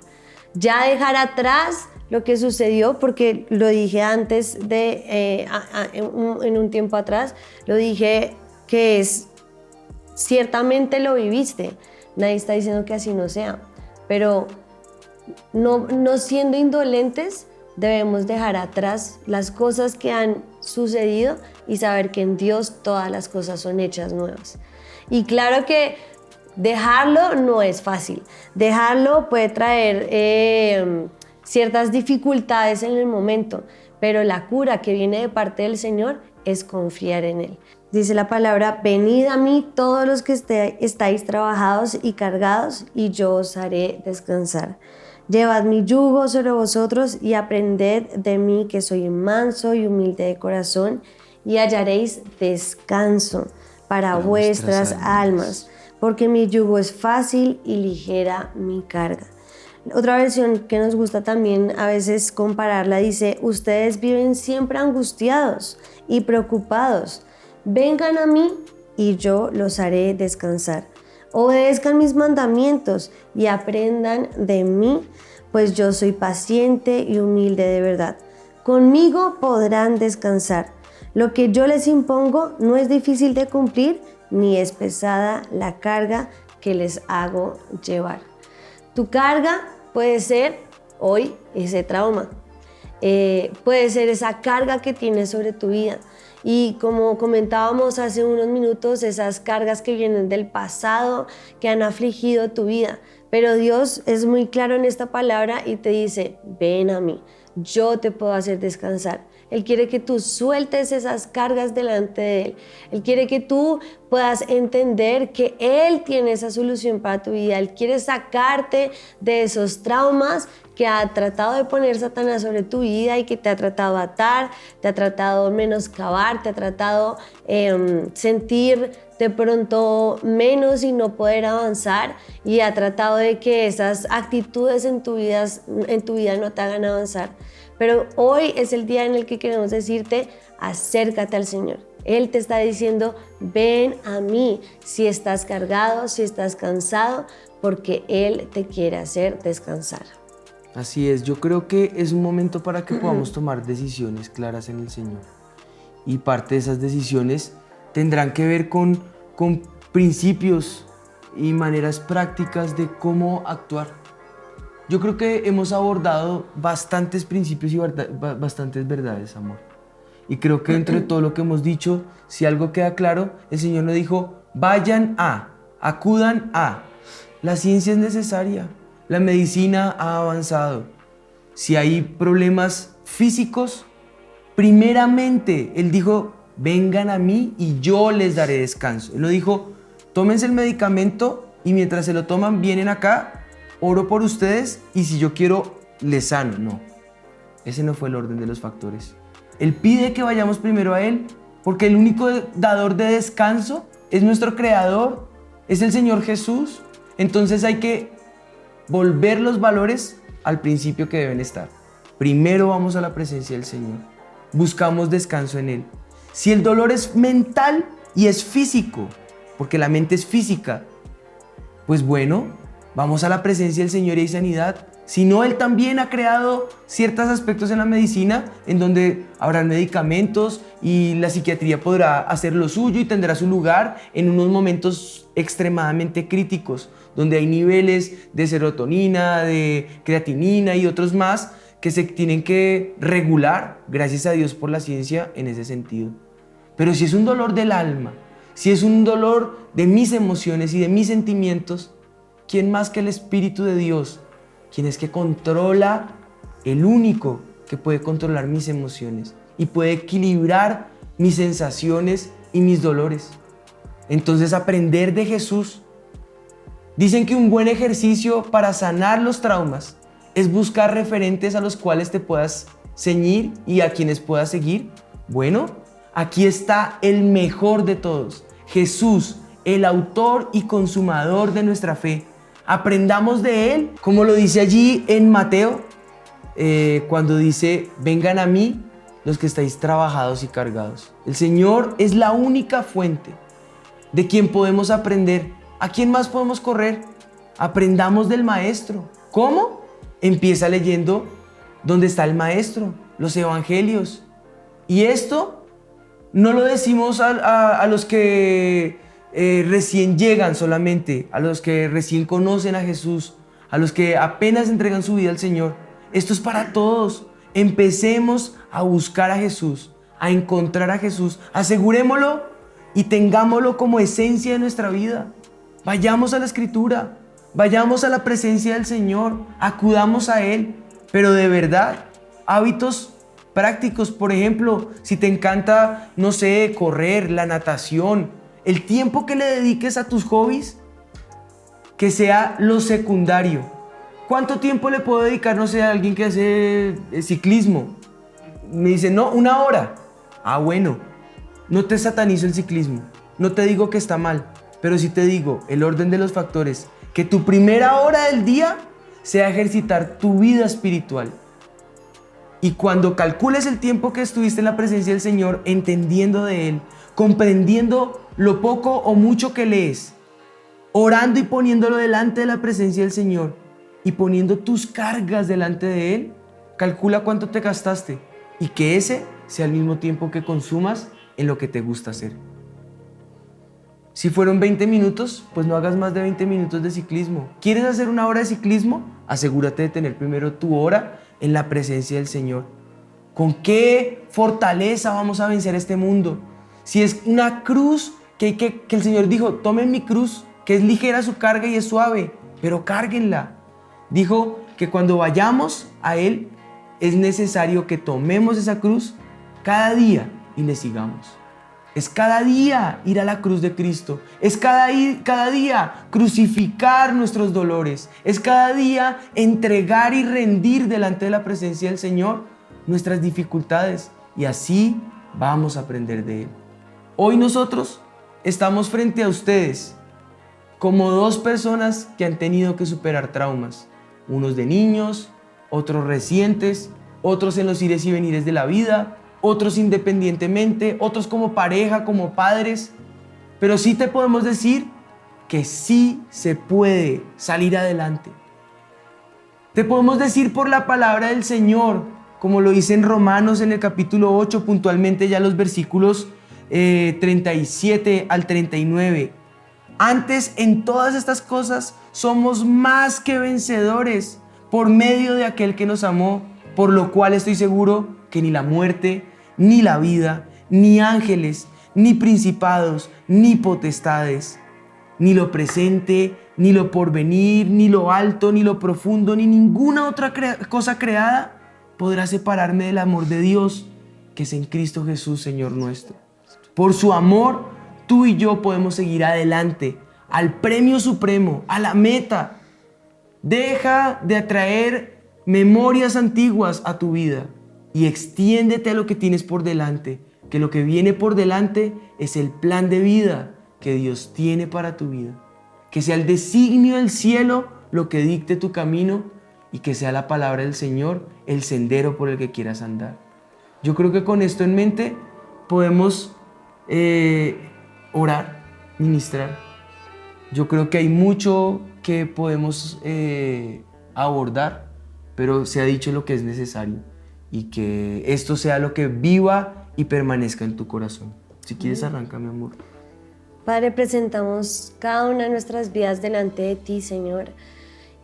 Ya dejar atrás lo que sucedió, porque lo dije antes en un tiempo atrás, lo dije que es... Ciertamente lo viviste, nadie está diciendo que así no sea, pero no siendo indolentes debemos dejar atrás las cosas que han sucedido y saber que en Dios todas las cosas son hechas nuevas. Y claro que dejarlo no es fácil, dejarlo puede traer ciertas dificultades en el momento, pero la cura que viene de parte del Señor es confiar en Él. Dice la palabra, venid a mí todos los que estáis trabajados y cargados, y yo os haré descansar. Llevad mi yugo sobre vosotros y aprended de mí, que soy manso y humilde de corazón, y hallaréis descanso para vuestras almas, porque mi yugo es fácil y ligera mi carga. Otra versión que nos gusta también a veces compararla dice, ustedes viven siempre angustiados y preocupados. Vengan a mí y yo los haré descansar. Obedezcan mis mandamientos y aprendan de mí, pues yo soy paciente y humilde de verdad. Conmigo podrán descansar. Lo que yo les impongo no es difícil de cumplir, ni es pesada la carga que les hago llevar. Tu carga puede ser hoy ese trauma, puede ser esa carga que tienes sobre tu vida. Y como comentábamos hace unos minutos, esas cargas que vienen del pasado, que han afligido tu vida. Pero Dios es muy claro en esta palabra y te dice, ven a mí, yo te puedo hacer descansar. Él quiere que tú sueltes esas cargas delante de Él. Él quiere que tú puedas entender que Él tiene esa solución para tu vida. Él quiere sacarte de esos traumas que ha tratado de poner Satanás sobre tu vida y que te ha tratado de atar, te ha tratado de menoscabar, te ha tratado sentir de pronto menos y no poder avanzar, y ha tratado de que esas actitudes en tu vida no te hagan avanzar. Pero hoy es el día en el que queremos decirte, acércate al Señor. Él te está diciendo, ven a mí si estás cargado, si estás cansado, porque Él te quiere hacer descansar. Así es, yo creo que es un momento para que podamos tomar decisiones claras en el Señor. Y parte de esas decisiones tendrán que ver con principios y maneras prácticas de cómo actuar. Yo creo que hemos abordado bastantes principios y bastantes verdades, amor. Y creo que dentro de todo lo que hemos dicho, si algo queda claro, el Señor nos dijo, acudan a. La ciencia es necesaria, la medicina ha avanzado. Si hay problemas físicos, primeramente, Él dijo, vengan a mí y yo les daré descanso. Él no dijo, tómense el medicamento y mientras se lo toman vienen acá, oro por ustedes y si yo quiero les sano. No, ese no fue el orden de los factores. Él pide que vayamos primero a Él porque el único dador de descanso es nuestro Creador, es el Señor Jesús. Entonces hay que volver los valores al principio que deben estar. Primero vamos a la presencia del Señor, buscamos descanso en Él. Si el dolor es mental y es físico, porque la mente es física, pues bueno, vamos a la presencia del Señor y hay sanidad. Si no, Él también ha creado ciertos aspectos en la medicina en donde habrá medicamentos y la psiquiatría podrá hacer lo suyo y tendrá su lugar en unos momentos extremadamente críticos, donde hay niveles de serotonina, de creatinina y otros más que se tienen que regular, gracias a Dios por la ciencia en ese sentido. Pero si es un dolor del alma, si es un dolor de mis emociones y de mis sentimientos, ¿quién más que el Espíritu de Dios? Quien es que controla, el único que puede controlar mis emociones y puede equilibrar mis sensaciones y mis dolores. Entonces aprender de Jesús. Dicen que un buen ejercicio para sanar los traumas es buscar referentes a los cuales te puedas ceñir y a quienes puedas seguir. Bueno, aquí está el mejor de todos, Jesús, el autor y consumador de nuestra fe. Aprendamos de Él, como lo dice allí en Mateo, cuando dice, vengan a mí los que estáis trabajados y cargados. El Señor es la única fuente de quien podemos aprender. ¿A quién más podemos correr? Aprendamos del Maestro. ¿Cómo? Empieza leyendo donde está el Maestro, los Evangelios. Y esto no lo decimos a los que recién llegan solamente, a los que recién conocen a Jesús, a los que apenas entregan su vida al Señor. Esto es para todos. Empecemos a buscar a Jesús, a encontrar a Jesús. Asegurémoslo y tengámoslo como esencia de nuestra vida. Vayamos a la Escritura, vayamos a la presencia del Señor, acudamos a Él, pero de verdad, hábitos prácticos. Por ejemplo, si te encanta, no sé, correr, la natación, el tiempo que le dediques a tus hobbies, que sea lo secundario. ¿Cuánto tiempo le puedo dedicar, no sé, a alguien que hace ciclismo? Me dice, no, 1 hora. Ah, bueno, no te satanizo el ciclismo, no te digo que está mal, pero sí te digo, el orden de los factores, que tu primera hora del día sea ejercitar tu vida espiritual. Y cuando calcules el tiempo que estuviste en la presencia del Señor, entendiendo de Él, comprendiendo lo poco o mucho que lees, orando y poniéndolo delante de la presencia del Señor y poniendo tus cargas delante de Él, calcula cuánto te gastaste y que ese sea el mismo tiempo que consumas en lo que te gusta hacer. Si fueron 20 minutos, pues no hagas más de 20 minutos de ciclismo. ¿Quieres hacer 1 hora de ciclismo? Asegúrate de tener primero tu hora en la presencia del Señor. ¿Con qué fortaleza vamos a vencer este mundo? Si es una cruz que el Señor dijo, tomen mi cruz, que es ligera su carga y es suave, pero cárguenla. Dijo que cuando vayamos a Él, es necesario que tomemos esa cruz cada día y le sigamos. Es cada día ir a la cruz de Cristo. Es cada día crucificar nuestros dolores. Es cada día entregar y rendir delante de la presencia del Señor nuestras dificultades. Y así vamos a aprender de Él. Hoy nosotros estamos frente a ustedes como 2 personas que han tenido que superar traumas. Unos de niños, otros recientes, otros en los ires y venires de la vida, otros independientemente, otros como pareja, como padres. Pero sí te podemos decir que sí se puede salir adelante. Te podemos decir por la palabra del Señor, como lo dice en Romanos en el capítulo 8, puntualmente ya los versículos 37 al 39. Antes, en todas estas cosas, somos más que vencedores por medio de aquel que nos amó, por lo cual estoy seguro que ni la muerte, ni la vida, ni ángeles, ni principados, ni potestades, ni lo presente, ni lo porvenir, ni lo alto, ni lo profundo, ni ninguna otra cosa creada podrá separarme del amor de Dios que es en Cristo Jesús, Señor nuestro. Por su amor, tú y yo podemos seguir adelante, al premio supremo, a la meta. Deja de atraer memorias antiguas a tu vida y extiéndete a lo que tienes por delante, que lo que viene por delante es el plan de vida que Dios tiene para tu vida. Que sea el designio del cielo lo que dicte tu camino y que sea la palabra del Señor el sendero por el que quieras andar. Yo creo que con esto en mente podemos orar, ministrar. Yo creo que hay mucho que podemos abordar, pero se ha dicho lo que es necesario y que esto sea lo que viva y permanezca en tu corazón. Si quieres, arranca, mi amor. Padre, presentamos cada una de nuestras vidas delante de ti, Señor.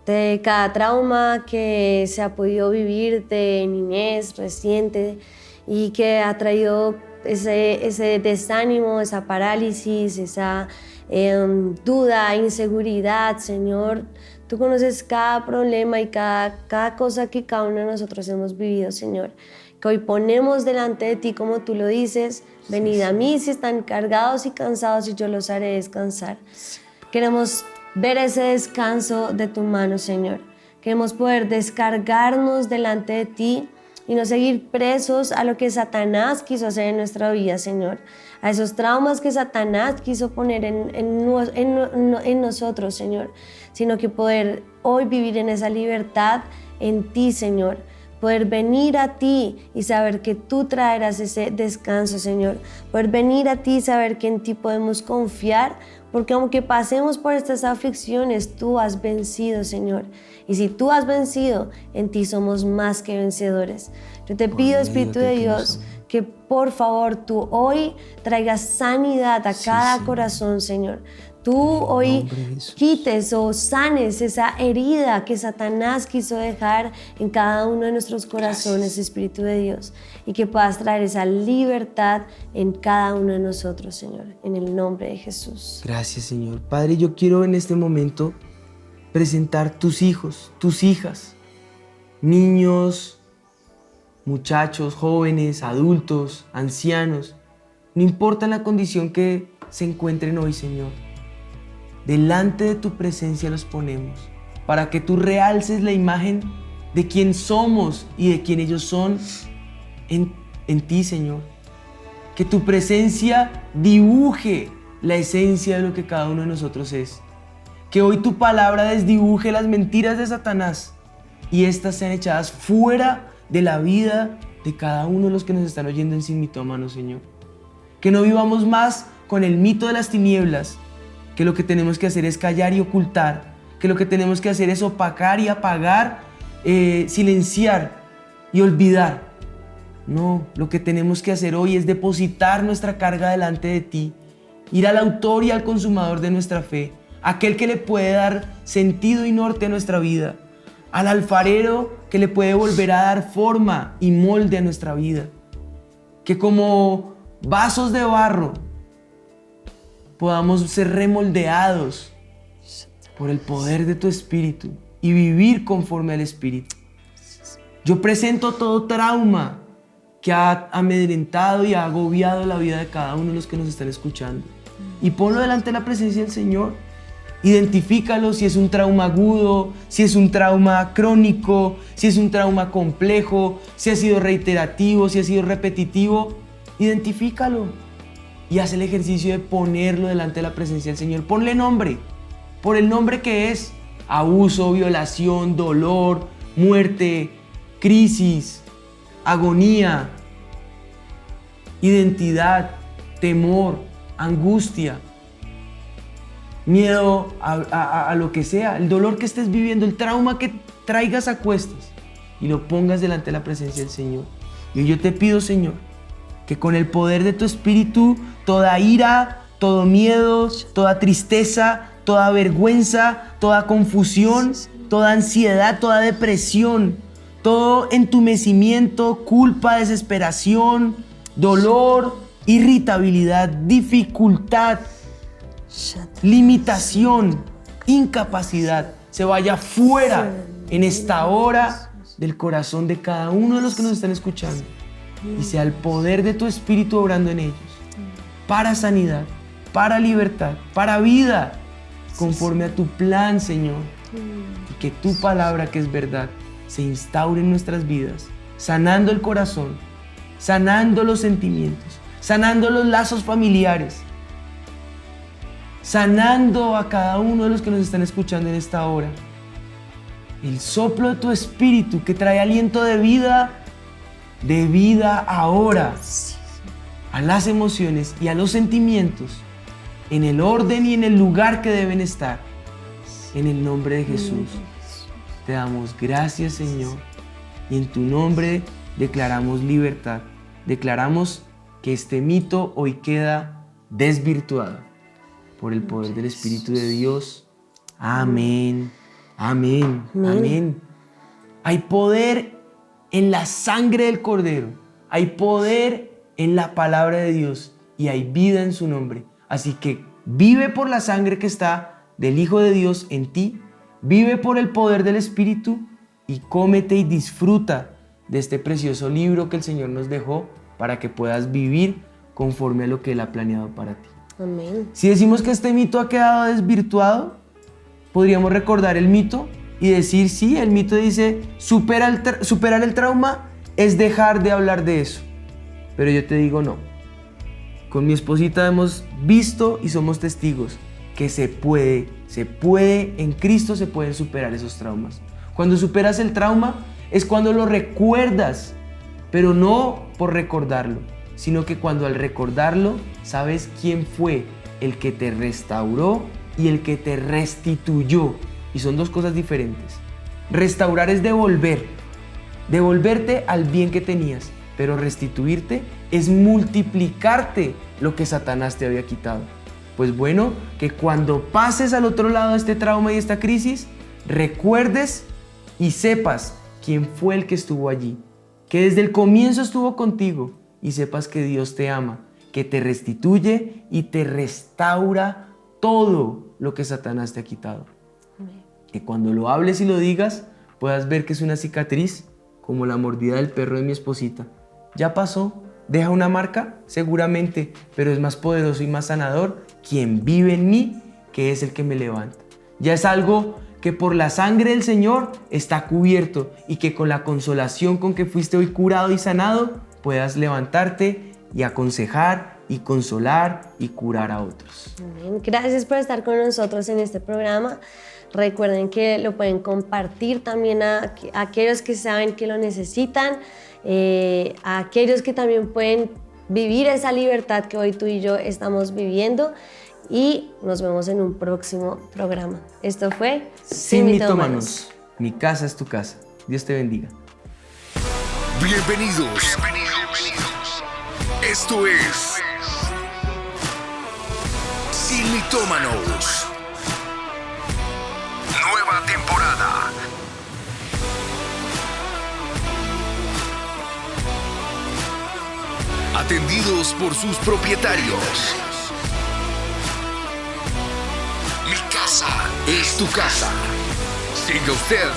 De cada trauma que se ha podido vivir de niñez reciente y que ha traído ese desánimo, esa parálisis, esa duda, inseguridad, Señor. Tú conoces cada problema y cada cosa que cada uno de nosotros hemos vivido, Señor. Que hoy ponemos delante de ti, como tú lo dices, venid a mí si están cargados y cansados y yo los haré descansar. Queremos ver ese descanso de tu mano, Señor. Queremos poder descargarnos delante de ti y no seguir presos a lo que Satanás quiso hacer en nuestra vida, Señor. A esos traumas que Satanás quiso poner en nosotros, Señor. Sino que poder hoy vivir en esa libertad en ti, Señor. Poder venir a ti y saber que tú traerás ese descanso, Señor. Poder venir a ti y saber que en ti podemos confiar, porque aunque pasemos por estas aflicciones, tú has vencido, Señor. Y si tú has vencido, en ti somos más que vencedores. Yo te pido, Espíritu de Dios, que por favor tú hoy traigas sanidad a cada corazón, Señor. Tú hoy quites o sanes esa herida que Satanás quiso dejar en cada uno de nuestros corazones, Espíritu de Dios, y que puedas traer esa libertad en cada uno de nosotros, Señor, en el nombre de Jesús. Gracias, Señor. Padre, yo quiero en este momento presentar tus hijos, tus hijas, niños, muchachos, jóvenes, adultos, ancianos, no importa la condición que se encuentren hoy, Señor. Delante de tu presencia los ponemos para que tú realces la imagen de quién somos y de quién ellos son en ti, Señor. Que tu presencia dibuje la esencia de lo que cada uno de nosotros es. Que hoy tu palabra desdibuje las mentiras de Satanás y éstas sean echadas fuera de la vida de cada uno de los que nos están oyendo en Sin Mitómanos, Señor. Que no vivamos más con el mito de las tinieblas, que lo que tenemos que hacer es callar y ocultar, que lo que tenemos que hacer es opacar y apagar, silenciar y olvidar. No, lo que tenemos que hacer hoy es depositar nuestra carga delante de ti, ir al autor y al consumador de nuestra fe, aquel que le puede dar sentido y norte a nuestra vida, al alfarero que le puede volver a dar forma y molde a nuestra vida, que como vasos de barro podamos ser remoldeados por el poder de tu Espíritu y vivir conforme al Espíritu. Yo presento todo trauma que ha amedrentado y ha agobiado la vida de cada uno de los que nos están escuchando y ponlo delante de la presencia del Señor. Identifícalo, si es un trauma agudo, si es un trauma crónico, si es un trauma complejo, si ha sido reiterativo, si ha sido repetitivo. Identifícalo y haz el ejercicio de ponerlo delante de la presencia del Señor. Ponle nombre, por el nombre que es: abuso, violación, dolor, muerte, crisis, agonía, identidad, temor, angustia, miedo a lo que sea, el dolor que estés viviendo, el trauma que traigas a cuestas y lo pongas delante de la presencia del Señor. Y yo te pido, Señor, que con el poder de tu Espíritu, toda ira, todo miedo, toda tristeza, toda vergüenza, toda confusión, toda ansiedad, toda depresión, todo entumecimiento, culpa, desesperación, dolor, irritabilidad, dificultad, limitación, incapacidad, se vaya fuera en esta hora del corazón de cada uno de los que nos están escuchando y sea el poder de tu Espíritu obrando en ellos. para sanidad, para libertad, para vida, conforme a tu plan, Señor. Y que tu palabra, que es verdad, se instaure en nuestras vidas, sanando el corazón, sanando los sentimientos, sanando los lazos familiares, sanando a cada uno de los que nos están escuchando en esta hora. El soplo de tu espíritu que trae aliento de vida ahora a las emociones y a los sentimientos, en el orden y en el lugar que deben estar. En el nombre de Jesús te damos gracias, Señor, y en tu nombre declaramos libertad. Declaramos que este mito hoy queda desvirtuado por el poder del Espíritu de Dios. Amén. Amén. Amén. Hay poder en la sangre del Cordero. Hay poder en la palabra de Dios y hay vida en su nombre. Así que vive por la sangre que está del Hijo de Dios en ti. Vive por el poder del Espíritu y cómete y disfruta de este precioso libro que el Señor nos dejó para que puedas vivir conforme a lo que Él ha planeado para ti. Amén. Si decimos que este mito ha quedado desvirtuado, podríamos recordar el mito y decir, sí, el mito dice, superar el trauma es dejar de hablar de eso. Pero yo te digo no. Con mi esposita hemos visto y somos testigos que se puede, en Cristo se pueden superar esos traumas. Cuando superas el trauma es cuando lo recuerdas, pero no por recordarlo, sino que cuando al recordarlo sabes quién fue el que te restauró y el que te restituyó. Y son dos cosas diferentes. Restaurar es devolverte al bien que tenías, pero restituirte es multiplicarte lo que Satanás te había quitado. Pues bueno, que cuando pases al otro lado de este trauma y esta crisis, recuerdes y sepas quién fue el que estuvo allí, que desde el comienzo estuvo contigo, y sepas que Dios te ama, que te restituye y te restaura todo lo que Satanás te ha quitado. Amén. Que cuando lo hables y lo digas, puedas ver que es una cicatriz como la mordida del perro de mi esposita. Ya pasó, deja una marca, seguramente, pero es más poderoso y más sanador quien vive en mí, que es el que me levanta. Ya es algo que por la sangre del Señor está cubierto y que con la consolación con que fuiste hoy curado y sanado, puedas levantarte y aconsejar y consolar y curar a otros. Amén. Gracias por estar con nosotros en este programa. Recuerden que lo pueden compartir también a aquellos que saben que lo necesitan, a aquellos que también pueden vivir esa libertad que hoy tú y yo estamos viviendo, y nos vemos en un próximo programa. Esto fue Sin Mitómanos. Mi casa es tu casa. Dios te bendiga. Bienvenidos. Esto es Sin Mitómanos. Nueva temporada. Atendidos por sus propietarios. Mi casa es tu casa. Siga usted